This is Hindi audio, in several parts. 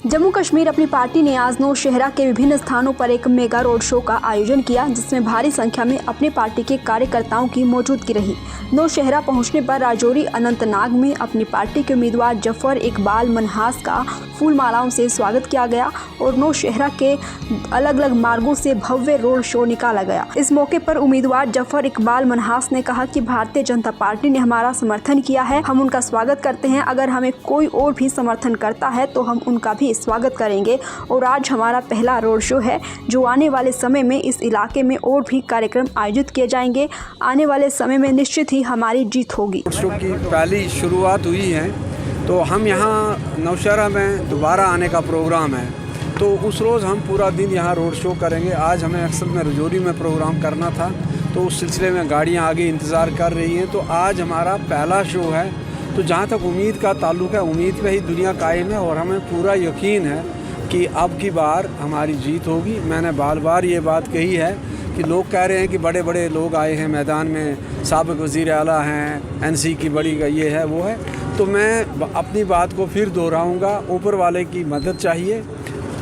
जम्मू कश्मीर अपनी पार्टी ने आज नौशहरा के विभिन्न स्थानों पर एक मेगा रोड शो का आयोजन किया, जिसमें भारी संख्या में अपनी पार्टी के कार्यकर्ताओं की मौजूदगी रही। नौशहरा पहुंचने पर राजौरी अनंतनाग में अपनी पार्टी के उम्मीदवार जफर इकबाल मनहास का फूल मालाओं से स्वागत किया गया और नौशहरा के अलग अलग मार्गों से भव्य रोड शो निकाला गया। इस मौके पर उम्मीदवार जफर इकबाल मनहास ने कहा कि भारतीय जनता पार्टी ने हमारा समर्थन किया है, हम उनका स्वागत करते हैं। अगर हमें कोई और भी समर्थन करता है तो हम उनका भी स्वागत करेंगे और आज हमारा पहला रोड शो है, जो आने वाले समय में इस इलाके में और भी कार्यक्रम आयोजित किए जाएंगे। आने वाले समय में निश्चित ही हमारी जीत होगी। रोड शो की पहली शुरुआत हुई है, तो हम यहाँ नौशहरा में दोबारा आने का प्रोग्राम है, तो उस रोज़ हम पूरा दिन यहाँ रोड शो करेंगे। आज हमें अक्सर में रजौरी में प्रोग्राम करना था, तो उस सिलसिले में गाड़ियाँ आगे इंतज़ार कर रही हैं। तो आज हमारा पहला शो है, तो जहाँ तक उम्मीद का ताल्लुक़ है, उम्मीद पे ही दुनिया कायम है और हमें पूरा यकीन है कि अब की बार हमारी जीत होगी। मैंने बार बार ये बात कही है कि लोग कह रहे हैं कि बड़े बड़े लोग आए हैं मैदान में, साबिक़ वज़ीर आला हैं, NC की बड़ी ये है वो है, तो मैं अपनी बात को फिर दोहराऊँगा। ऊपर वाले की मदद चाहिए,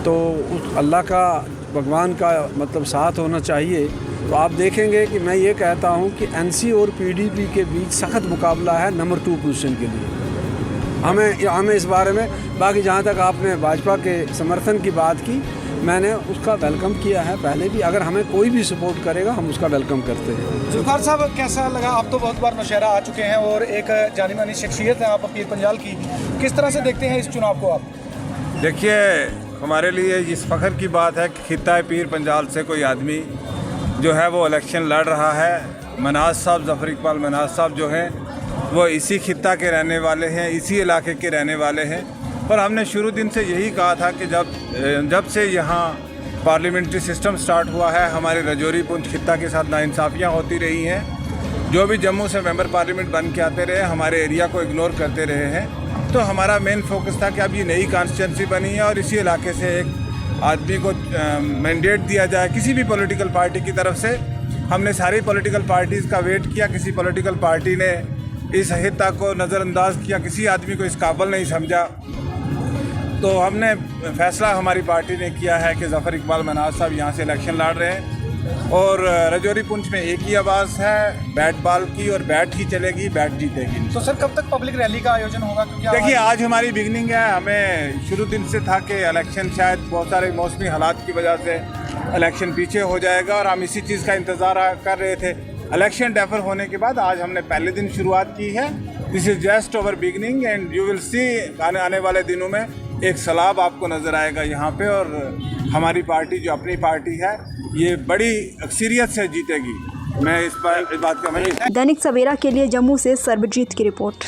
तो उस अल्लाह का, भगवान का मतलब साथ होना चाहिए। तो आप देखेंगे कि मैं ये कहता हूँ कि NC और PDP के बीच सख्त मुकाबला है नंबर 2 पोजीशन के लिए। हमें इस बारे में, बाकी जहाँ तक आपने भाजपा के समर्थन की बात की, मैंने उसका वेलकम किया है पहले भी। अगर हमें कोई भी सपोर्ट करेगा हम उसका वेलकम करते हैं। जुल्फिकार साहब, कैसा लगा? आप तो बहुत बार नौशहरा आ चुके हैं और एक जानी मानी शख्सियत है आप पीर पंजाल की, किस तरह से देखते हैं इस चुनाव को आप? देखिए, हमारे लिए इस फ़ख्र की बात है कि खित्ता पीर पंजाल से कोई आदमी जो है वो इलेक्शन लड़ रहा है। मनहास साहब, जफर इकबाल मनहास साहब जो हैं वो इसी खित्ता के रहने वाले हैं, इसी इलाके के रहने वाले हैं। और हमने शुरू दिन से यही कहा था कि जब से यहाँ पार्लियामेंट्री सिस्टम स्टार्ट हुआ है, हमारे रजौरी पुंछ खित्ता के साथ नाइंसाफ़ियाँ होती रही हैं। जो भी जम्मू से मेंबर पार्लियामेंट बन के आते रहे, हमारे एरिया को इग्नोर करते रहे हैं। तो हमारा मेन फोकस था कि अब ये नई कॉन्स्टिट्यूंसी बनी है और इसी इलाके से एक आदमी को मैंडेट दिया जाए किसी भी पॉलिटिकल पार्टी की तरफ से। हमने सारी पॉलिटिकल पार्टीज़ का वेट किया, किसी पॉलिटिकल पार्टी ने इस हिस्सा को नज़रअंदाज किया, किसी आदमी को इस काबिल नहीं समझा। तो हमने फैसला हमारी पार्टी ने किया है कि जफर इकबाल मनहास साहब यहाँ से इलेक्शन लड़ रहे हैं और रजौरी पुंछ में एक ही आवाज़ है, बैट बाल की, और बैट ही चलेगी, बैट जीतेगी। तो सर, कब तक पब्लिक रैली का आयोजन होगा? देखिए, आज हमारी बिगनिंग है। हमें शुरू दिन से था कि इलेक्शन शायद बहुत सारे मौसमी हालात की वजह से इलेक्शन पीछे हो जाएगा और हम इसी चीज़ का इंतज़ार कर रहे थे। इलेक्शन डेफर होने के बाद आज हमने पहले दिन शुरुआत की है। This is just over beginning and you will see आने वाले दिनों में एक सैलाब आपको नज़र आएगा यहाँ पे। और हमारी पार्टी, जो अपनी पार्टी है, ये बड़ी अक्सरियत से जीतेगी। मैं इस बात का दैनिक सवेरा के लिए जम्मू से सर्वजीत की रिपोर्ट।